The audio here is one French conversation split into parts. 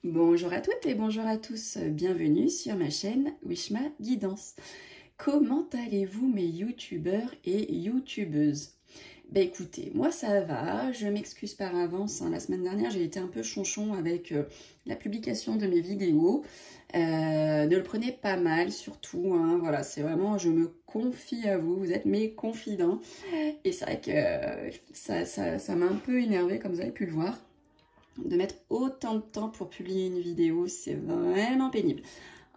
Bonjour à toutes et bonjour à tous, bienvenue sur ma chaîne Wishma Guidance. Comment allez-vous mes youtubeurs et youtubeuses? Ben écoutez, moi ça va, je m'excuse par avance, hein. La semaine dernière j'ai été un peu chonchon avec la publication de mes vidéos. Ne le prenez pas mal surtout, hein. Voilà, c'est vraiment, je me confie à vous, vous êtes mes confidents. Et c'est vrai que ça m'a un peu énervé comme vous avez pu le voir. De mettre autant de temps pour publier une vidéo, c'est vraiment pénible.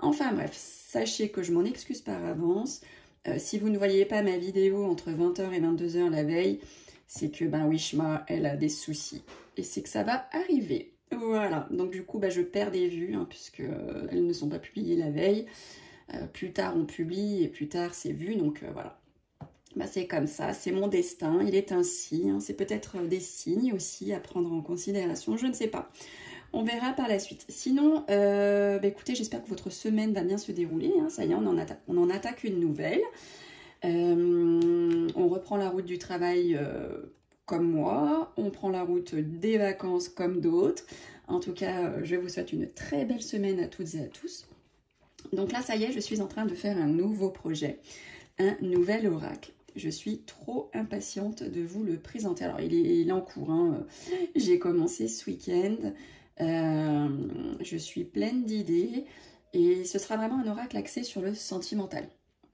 Enfin bref, sachez que je m'en excuse par avance. Si vous ne voyez pas ma vidéo entre 20 h et 22 h la veille, c'est que Wishma, elle a des soucis. Et c'est que ça va arriver. Voilà, donc du coup, je perds des vues, hein, puisque elles ne sont pas publiées la veille. Plus tard, on publie, et plus tard, c'est vu, donc voilà. C'est comme ça, c'est mon destin, il est ainsi, hein. C'est peut-être des signes aussi à prendre en considération, je ne sais pas. On verra par la suite. Sinon, écoutez, j'espère que votre semaine va bien se dérouler, hein. Ça y est, on en attaque une nouvelle. On reprend la route du travail comme moi, on prend la route des vacances comme d'autres. En tout cas, je vous souhaite une très belle semaine à toutes et à tous. Donc là, ça y est, je suis en train de faire un nouveau projet, un nouvel oracle. Je suis trop impatiente de vous le présenter. Alors, il est en cours, hein. J'ai commencé ce week-end. Je suis pleine d'idées. Et ce sera vraiment un oracle axé sur le sentimental.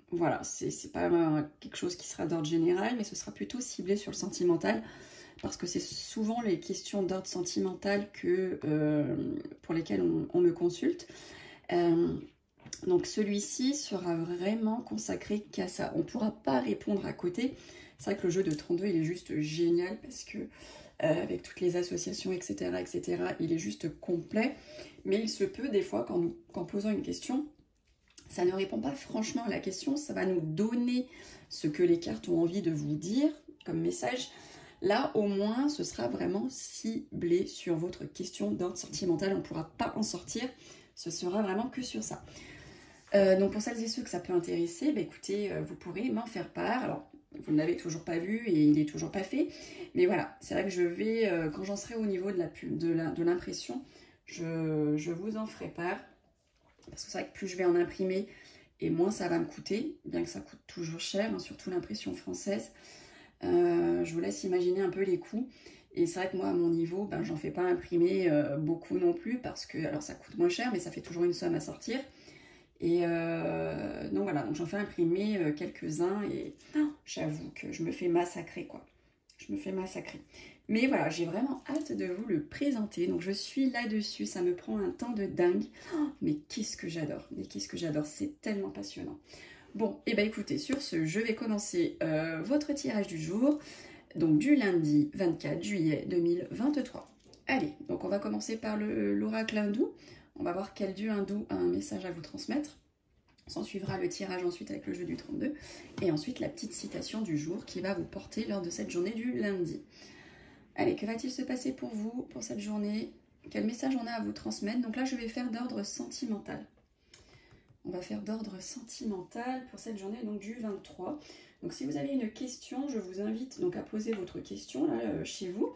Voilà, c'est pas quelque chose qui sera d'ordre général, mais ce sera plutôt ciblé sur le sentimental. Parce que c'est souvent les questions d'ordre sentimental pour lesquelles on me consulte. Donc celui-ci sera vraiment consacré qu'à ça. On ne pourra pas répondre à côté. C'est vrai que le jeu de 32, il est juste génial parce que avec toutes les associations, etc., il est juste complet. Mais il se peut des fois qu'en posant une question, ça ne répond pas franchement à la question. Ça va nous donner ce que les cartes ont envie de vous dire comme message. Là, au moins, ce sera vraiment ciblé sur votre question d'ordre sentimental. On ne pourra pas en sortir. Ce sera vraiment que sur ça. Donc pour celles et ceux que ça peut intéresser, écoutez, vous pourrez m'en faire part. Alors, vous ne l'avez toujours pas vu et il n'est toujours pas fait. Mais voilà, c'est vrai que je vais, quand j'en serai au niveau de l'impression, je vous en ferai part. Parce que c'est vrai que plus je vais en imprimer et moins ça va me coûter, bien que ça coûte toujours cher, hein, surtout l'impression française. Je vous laisse imaginer un peu les coûts. Et c'est vrai que moi, à mon niveau, j'en fais pas imprimer beaucoup non plus, parce que, alors ça coûte moins cher, mais ça fait toujours une somme à sortir. Et donc voilà, donc j'en fais imprimer quelques-uns, et j'avoue que je me fais massacrer, quoi. Je me fais massacrer. Mais voilà, j'ai vraiment hâte de vous le présenter. Donc je suis là-dessus, ça me prend un temps de dingue. Mais qu'est-ce que j'adore, c'est tellement passionnant. Bon, et écoutez, sur ce, je vais commencer votre tirage du jour, donc du lundi 24 juillet 2023. Allez, donc on va commencer par l'oracle hindou. On va voir quel dieu hindou a un message à vous transmettre. S'en suivra le tirage ensuite avec le jeu du 32. Et ensuite la petite citation du jour qui va vous porter lors de cette journée du lundi. Allez, que va-t-il se passer pour vous, pour cette journée? Quel message on a à vous transmettre? Donc là, je vais faire d'ordre sentimental. On va faire d'ordre sentimental pour cette journée donc du 23. Donc si vous avez une question, je vous invite donc à poser votre question là, chez vous.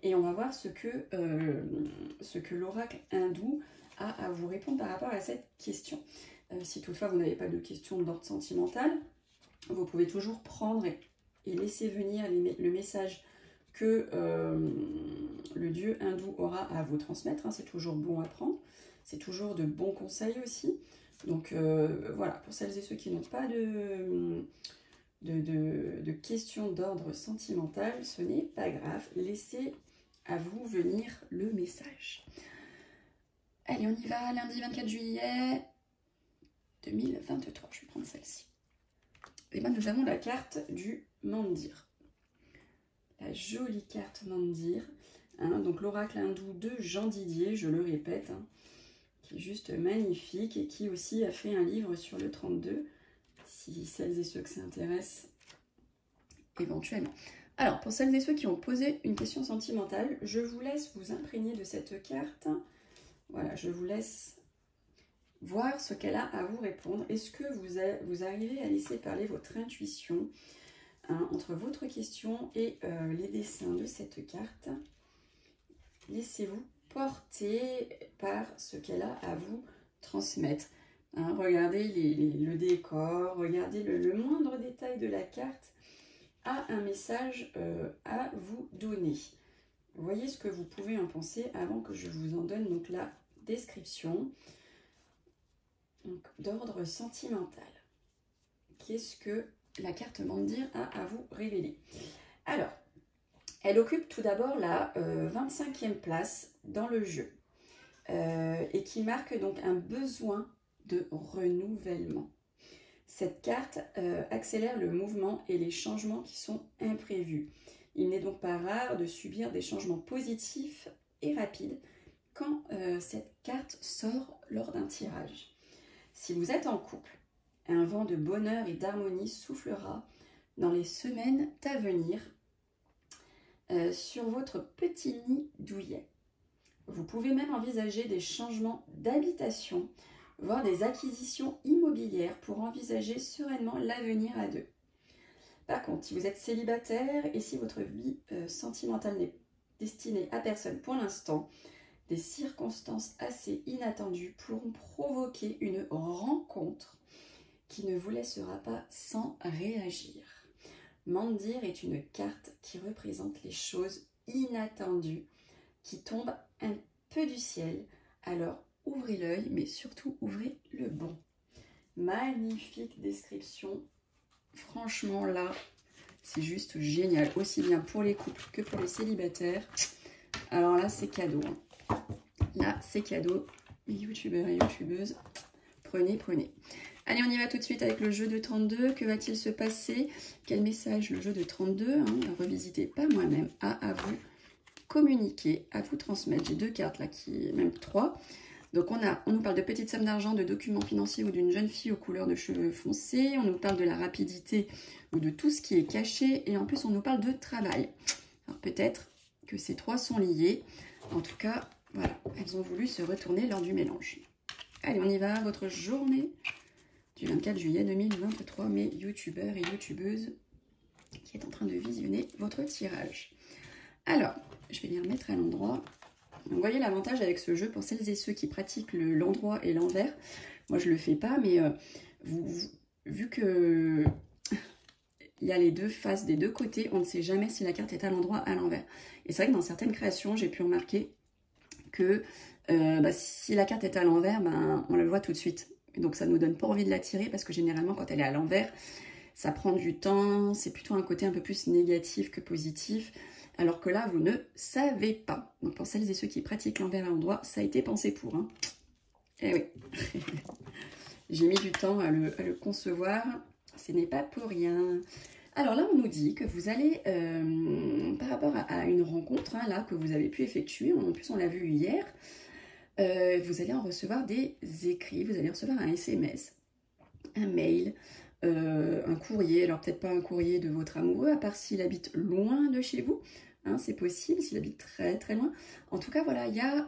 Et on va voir ce que l'oracle hindou a à vous répondre par rapport à cette question. Si toutefois vous n'avez pas de question d'ordre sentimental, vous pouvez toujours prendre et laisser venir le message que le dieu hindou aura à vous transmettre, hein. C'est toujours bon à prendre, c'est toujours de bons conseils aussi. Donc voilà, pour celles et ceux qui n'ont pas de questions d'ordre sentimental, ce n'est pas grave, laissez à vous venir le message. Allez, on y va, lundi 24 juillet 2023, je vais prendre celle-ci. Et bien nous avons la carte du Mandir. La jolie carte Mandir, hein, donc l'oracle hindou de Jean Didier, je le répète, hein, qui est juste magnifique et qui aussi a fait un livre sur le 32, si celles et ceux que ça intéresse éventuellement. Alors, pour celles et ceux qui ont posé une question sentimentale, je vous laisse vous imprégner de cette carte. Voilà, je vous laisse voir ce qu'elle a à vous répondre. Est-ce que vous arrivez à laisser parler votre intuition, hein, entre votre question et les dessins de cette carte? Laissez-vous porté par ce qu'elle a à vous transmettre. Hein, regardez le décor, regardez le moindre détail de la carte a un message à vous donner. Voyez ce que vous pouvez en penser avant que je vous en donne donc la description. D'ordre sentimental. Qu'est-ce que la carte Mandir a à vous révéler? Alors, elle occupe tout d'abord la 25e place dans le jeu et qui marque donc un besoin de renouvellement. Cette carte accélère le mouvement et les changements qui sont imprévus. Il n'est donc pas rare de subir des changements positifs et rapides quand cette carte sort lors d'un tirage. Si vous êtes en couple, un vent de bonheur et d'harmonie soufflera dans les semaines à venir sur votre petit nid douillet. Vous pouvez même envisager des changements d'habitation, voire des acquisitions immobilières pour envisager sereinement l'avenir à deux. Par contre, si vous êtes célibataire et si votre vie sentimentale n'est destinée à personne pour l'instant, des circonstances assez inattendues pourront provoquer une rencontre qui ne vous laissera pas sans réagir. Mandir est une carte qui représente les choses inattendues qui tombent un peu du ciel. Alors ouvrez l'œil, mais surtout ouvrez le bon. Magnifique description. Franchement là, c'est juste génial. Aussi bien pour les couples que pour les célibataires. Alors là, c'est cadeau. Là, c'est cadeau. Les youtubeurs et youtubeuses, prenez. Allez, on y va tout de suite avec le jeu de 32. Que va-t-il se passer? Quel message le jeu de 32, revisité par moi-même, a à vous communiquer, à vous transmettre? J'ai 2 cartes là, même 3. Donc on nous parle de petites sommes d'argent, de documents financiers ou d'une jeune fille aux couleurs de cheveux foncés. On nous parle de la rapidité ou de tout ce qui est caché. Et en plus, on nous parle de travail. Alors peut-être que ces 3 sont liés. En tout cas, voilà, elles ont voulu se retourner lors du mélange. Allez, on y va. Votre journée du 24 juillet 2023, mes youtubeurs et youtubeuses qui est en train de visionner votre tirage. Alors, je vais les remettre à l'endroit. Vous voyez l'avantage avec ce jeu pour celles et ceux qui pratiquent l'endroit et l'envers. Moi, je ne le fais pas, mais vu que il y a les deux faces des deux côtés, on ne sait jamais si la carte est à l'endroit, à l'envers. Et c'est vrai que dans certaines créations, j'ai pu remarquer que si la carte est à l'envers, on le voit tout de suite. Donc ça ne nous donne pas envie de la tirer parce que généralement, quand elle est à l'envers, ça prend du temps, c'est plutôt un côté un peu plus négatif que positif. Alors que là, vous ne savez pas. Donc pour celles et ceux qui pratiquent l'envers à l'endroit, ça a été pensé pour. Hein. Eh oui. J'ai mis du temps à le concevoir. Ce n'est pas pour rien. Alors là, on nous dit que vous allez, par rapport à une rencontre là, que vous avez pu effectuer, en plus on l'a vu hier, vous allez en recevoir des écrits, vous allez recevoir un SMS, un mail, un courrier. Alors peut-être pas un courrier de votre amoureux, à part s'il habite loin de chez vous. Hein, c'est possible, s'il habite très très loin. En tout cas, voilà, il y a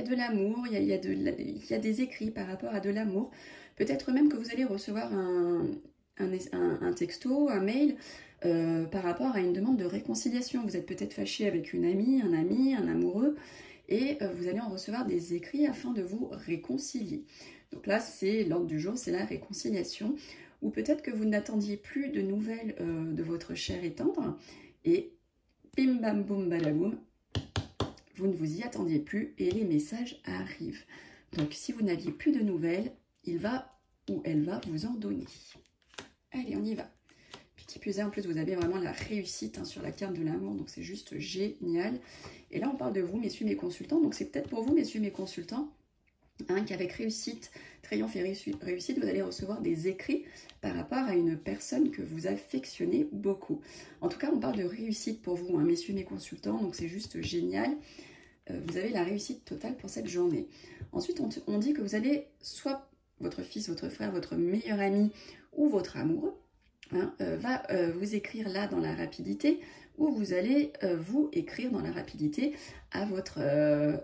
de l'amour, il y a des écrits par rapport à de l'amour. Peut-être même que vous allez recevoir un texto, un mail par rapport à une demande de réconciliation. Vous êtes peut-être fâché avec une amie, un amoureux, et vous allez en recevoir des écrits afin de vous réconcilier. Donc là, c'est l'ordre du jour, c'est la réconciliation. Ou peut-être que vous n'attendiez plus de nouvelles de votre cher et tendre, et bim bam boum badaboum, vous ne vous y attendiez plus et les messages arrivent. Donc si vous n'aviez plus de nouvelles, il va ou elle va vous en donner. Allez, on y va. Puis qui plus est, en plus, vous avez vraiment la réussite sur la carte de l'amour, donc c'est juste génial. Et là, on parle de vous, messieurs mes consultants, donc c'est peut-être pour vous, messieurs mes consultants, qu'avec réussite, triomphe et réussite, vous allez recevoir des écrits par rapport à une personne que vous affectionnez beaucoup. En tout cas, on parle de réussite pour vous, messieurs mes consultants, donc c'est juste génial. Vous avez la réussite totale pour cette journée. Ensuite, on dit que vous allez, soit votre fils, votre frère, votre meilleur ami ou votre amoureux, va vous écrire là dans la rapidité, ou vous allez vous écrire dans la rapidité à votre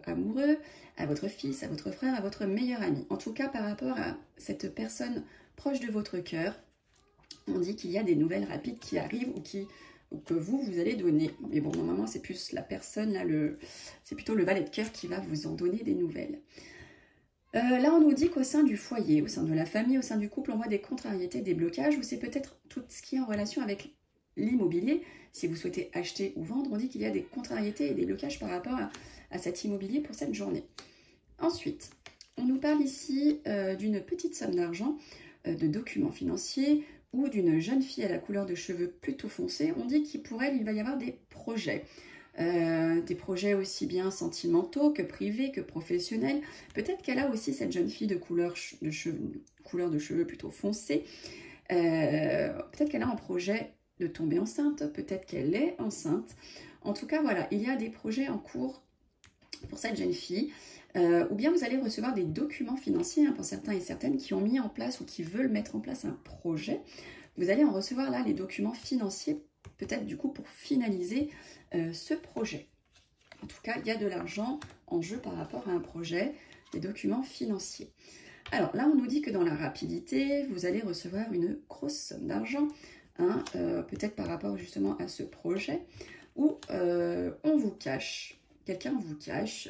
amoureux, à votre fils, à votre frère, à votre meilleur ami. En tout cas, par rapport à cette personne proche de votre cœur, on dit qu'il y a des nouvelles rapides qui arrivent ou qui que vous allez donner. Mais bon, normalement, c'est plus la personne, là, c'est plutôt le valet de cœur qui va vous en donner des nouvelles. Là, on nous dit qu'au sein du foyer, au sein de la famille, au sein du couple, on voit des contrariétés, des blocages, ou c'est peut-être tout ce qui est en relation avec l'immobilier. Si vous souhaitez acheter ou vendre, on dit qu'il y a des contrariétés et des blocages par rapport à cet immobilier pour cette journée. Ensuite, on nous parle ici d'une petite somme d'argent, de documents financiers, ou d'une jeune fille à la couleur de cheveux plutôt foncée. On dit qu'il pour elle, il va y avoir des projets. Des projets aussi bien sentimentaux que privés, que professionnels. Peut-être qu'elle a aussi cette jeune fille de couleur de cheveux plutôt foncée. Peut-être qu'elle a un projet de tomber enceinte, peut-être qu'elle est enceinte. En tout cas, voilà, il y a des projets en cours pour cette jeune fille. Ou bien vous allez recevoir des documents financiers pour certains et certaines qui ont mis en place ou qui veulent mettre en place un projet. Vous allez en recevoir là les documents financiers, peut-être du coup pour finaliser ce projet. En tout cas, il y a de l'argent en jeu par rapport à un projet, des documents financiers. Alors là, on nous dit que dans la rapidité, vous allez recevoir une grosse somme d'argent, hein, peut-être par rapport justement à ce projet, où on vous cache, quelqu'un vous cache,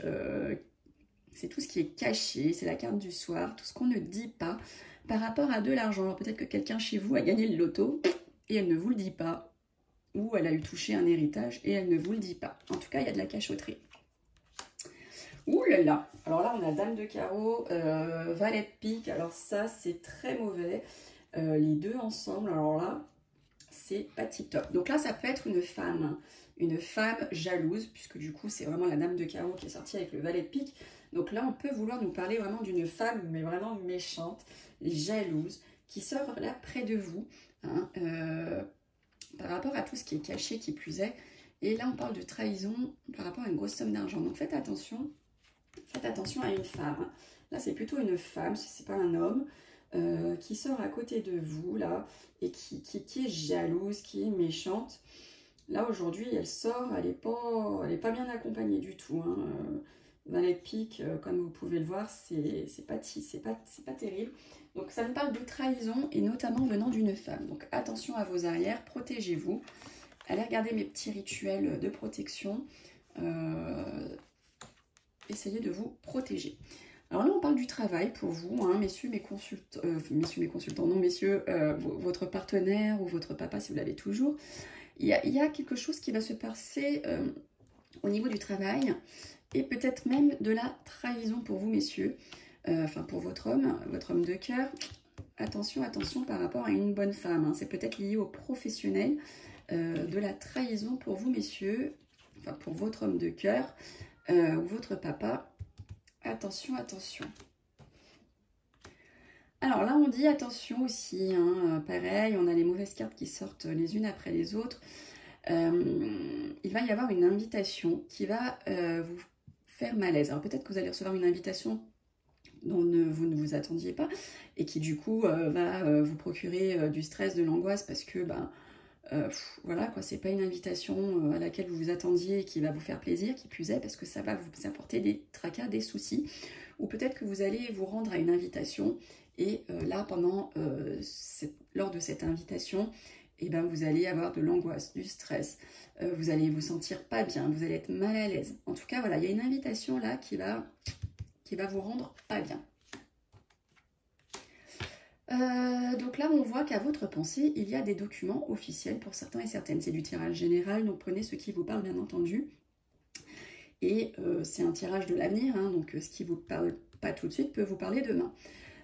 c'est tout ce qui est caché, c'est la carte du soir, tout ce qu'on ne dit pas par rapport à de l'argent. Peut-être que quelqu'un chez vous a gagné le loto et elle ne vous le dit pas. Ou elle a eu touché un héritage et elle ne vous le dit pas. En tout cas, il y a de la cachotterie. Ouh là là. Alors là, on a Dame de carreau, Valet de pique. Alors ça, c'est très mauvais. Les deux ensemble, alors là, c'est pas tip top. Donc là, ça peut être une femme jalouse, puisque du coup, c'est vraiment la Dame de carreau qui est sortie avec le Valet de pique. Donc là, on peut vouloir nous parler vraiment d'une femme, mais vraiment méchante, jalouse, qui sort là près de vous, hein, par rapport à tout ce qui est caché, qui plus est. Et là, on parle de trahison par rapport à une grosse somme d'argent. Donc faites attention à une femme. Là, c'est plutôt une femme, si ce n'est pas un homme, qui sort à côté de vous, là, et qui est jalouse, qui est méchante. Là, aujourd'hui, elle sort, elle est pas bien accompagnée du tout, hein. Valet de pique, comme vous pouvez le voir, c'est pas terrible. Donc ça me parle de trahison et notamment venant d'une femme. Donc attention à vos arrières, protégez-vous. Allez regarder mes petits rituels de protection. Essayez de vous protéger. Alors là, on parle du travail pour vous, hein, messieurs mes consultants, non messieurs, votre partenaire ou votre papa si vous l'avez toujours. Il y a quelque chose qui va se passer au niveau du travail. Et peut-être même de la trahison pour vous, messieurs, enfin pour votre homme de cœur. Attention, attention par rapport à une bonne femme, hein. C'est peut-être lié au professionnel, de la trahison pour vous, messieurs, enfin pour votre homme de cœur ou votre papa. Attention, attention. Alors là, on dit attention aussi, hein, pareil, on a les mauvaises cartes qui sortent les unes après les autres. Il va y avoir une invitation qui va vous faire malaise. Alors peut-être que vous allez recevoir une invitation dont vous ne vous attendiez pas et qui du coup va vous procurer du stress, de l'angoisse parce que voilà quoi, c'est pas une invitation à laquelle vous vous attendiez et qui va vous faire plaisir, qui plus est parce que ça va vous apporter des tracas, des soucis. Ou peut-être que vous allez vous rendre à une invitation et là lors de cette invitation, et ben vous allez avoir de l'angoisse, du stress, vous allez vous sentir pas bien, vous allez être mal à l'aise. En tout cas, voilà, il y a une invitation là qui va vous rendre pas bien. Donc là, on voit qu'à votre pensée, il y a des documents officiels pour certains et certaines. C'est du tirage général, donc prenez ce qui vous parle, bien entendu. Et c'est un tirage de l'avenir, hein, donc ce qui ne vous parle pas tout de suite peut vous parler demain.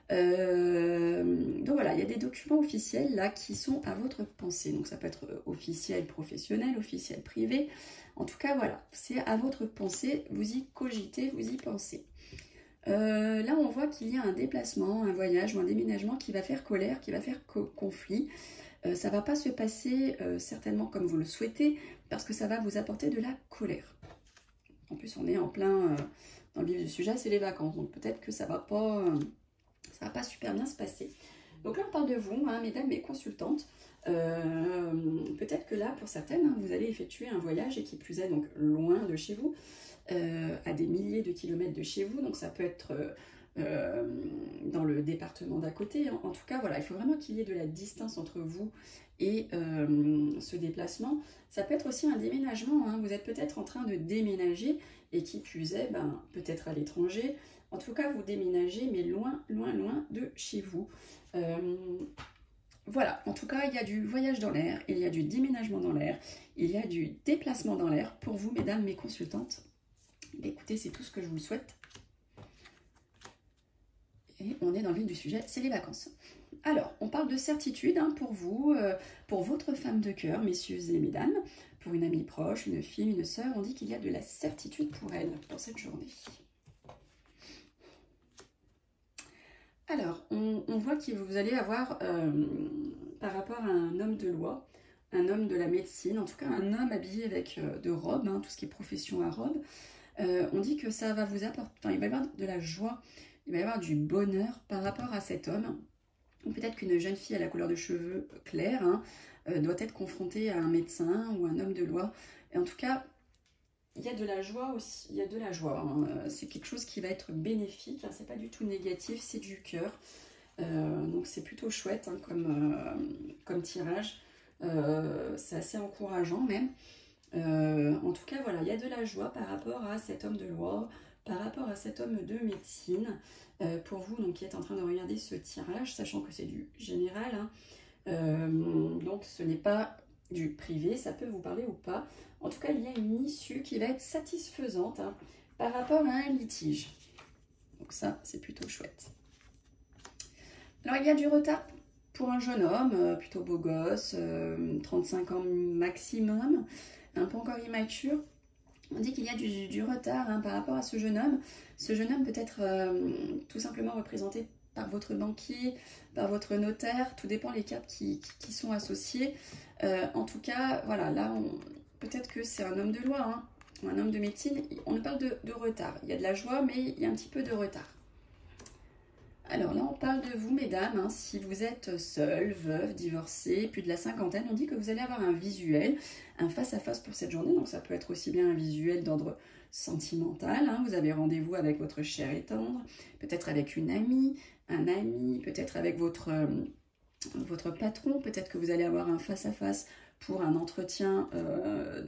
Donc voilà, il y a des documents officiels là qui sont à votre pensée. Donc ça peut être officiel professionnel, officiel privé. En tout cas, voilà, c'est à votre pensée. Vous y cogitez, vous y pensez. Là, on voit qu'il y a un déplacement, un voyage ou un déménagement qui va faire colère, qui va faire conflit. Ça ne va pas se passer certainement comme vous le souhaitez parce que ça va vous apporter de la colère. En plus, on est en plein dans le vif du sujet, c'est les vacances. Donc peut-être que ça va pas super bien se passer. Donc là, on parle de vous, hein, mesdames mes consultantes. Peut-être que là, pour certaines, hein, vous allez effectuer un voyage et qui plus est, donc, loin de chez vous, à des milliers de kilomètres de chez vous. Donc ça peut être dans le département d'à côté. En tout cas, voilà, il faut vraiment qu'il y ait de la distance entre vous et ce déplacement. Ça peut être aussi un déménagement, hein. Vous êtes peut-être en train de déménager et qui plus est, ben, peut-être à l'étranger. En tout cas, vous déménagez, mais loin, loin, loin de chez vous. Voilà, en tout cas, il y a du voyage dans l'air, il y a du déménagement dans l'air, il y a du déplacement dans l'air pour vous, mesdames, mes consultantes. Écoutez, c'est tout ce que je vous souhaite. Et on est dans le vif du sujet, c'est les vacances. Alors, on parle de certitude hein, pour vous, pour votre femme de cœur, messieurs et mesdames, pour une amie proche, une fille, une sœur, on dit qu'il y a de la certitude pour elle dans cette journée. Alors, on voit que vous allez avoir, par rapport à un homme de loi, un homme de la médecine, en tout cas un homme habillé avec de robes, hein, tout ce qui est profession à robe, on dit que ça va vous apporter, enfin, il va y avoir de la joie, il va y avoir du bonheur par rapport à cet homme. Peut-être qu'une jeune fille à la couleur de cheveux claire hein, doit être confrontée à un médecin ou un homme de loi. Et en tout cas, il y a de la joie aussi, il y a de la joie. Hein. C'est quelque chose qui va être bénéfique, hein, c'est pas du tout négatif, c'est du cœur. Donc c'est plutôt chouette hein, comme tirage. C'est assez encourageant même. En tout cas, voilà, il y a de la joie par rapport à cet homme de loi, par rapport à cet homme de médecine. Pour vous donc, qui êtes en train de regarder ce tirage, sachant que c'est du général. Hein, donc ce n'est pas du privé, ça peut vous parler ou pas. En tout cas, il y a une issue qui va être satisfaisante hein, par rapport à un litige. Donc ça, c'est plutôt chouette. Alors, il y a du retard pour un jeune homme, plutôt beau gosse, 35 ans maximum, un peu encore immature. On dit qu'il y a du retard hein, par rapport à ce jeune homme. Ce jeune homme peut être tout simplement représenté par votre banquier, par votre notaire, tout dépend les cartes qui sont associées. En tout cas, voilà, là, peut-être que c'est un homme de loi, hein, ou un homme de médecine. On nous parle de retard. Il y a de la joie, mais il y a un petit peu de retard. Alors là, on parle de vous, mesdames, hein, si vous êtes seule, veuve, divorcée, plus de la cinquantaine, on dit que vous allez avoir un visuel, un face-à-face pour cette journée, donc ça peut être aussi bien un visuel d'ordre sentimental, hein, vous avez rendez-vous avec votre cher et tendre, peut-être avec une amie, un ami, peut-être avec votre patron, peut-être que vous allez avoir un face-à-face pour un entretien,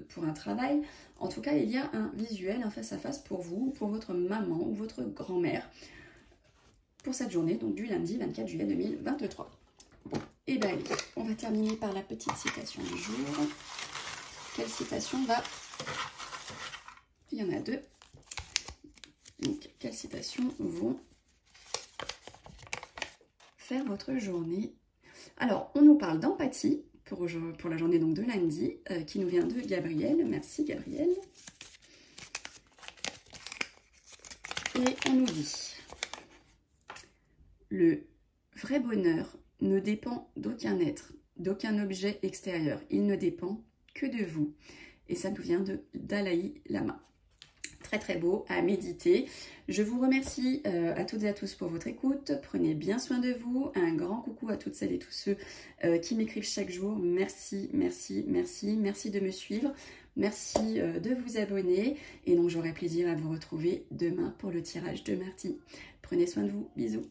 pour un travail. En tout cas, il y a un visuel, un face-à-face pour vous, pour votre maman ou votre grand-mère, pour cette journée, donc du lundi 24 juillet 2023. Bon, et bien allez, on va terminer par la petite citation du jour. Quelle citation va... Il y en a deux. Donc, quelles citations vont faire votre journée? Alors, on nous parle d'empathie pour la journée donc de lundi, qui nous vient de Gabriel. Merci Gabriel. Et on nous dit... Le vrai bonheur ne dépend d'aucun être, d'aucun objet extérieur. Il ne dépend que de vous. Et ça nous vient de Dalai Lama. Très très beau à méditer. Je vous remercie à toutes et à tous pour votre écoute. Prenez bien soin de vous. Un grand coucou à toutes celles et tous ceux qui m'écrivent chaque jour. Merci, merci, merci. Merci de me suivre. Merci de vous abonner. Et donc j'aurai plaisir à vous retrouver demain pour le tirage de mardi. Prenez soin de vous. Bisous.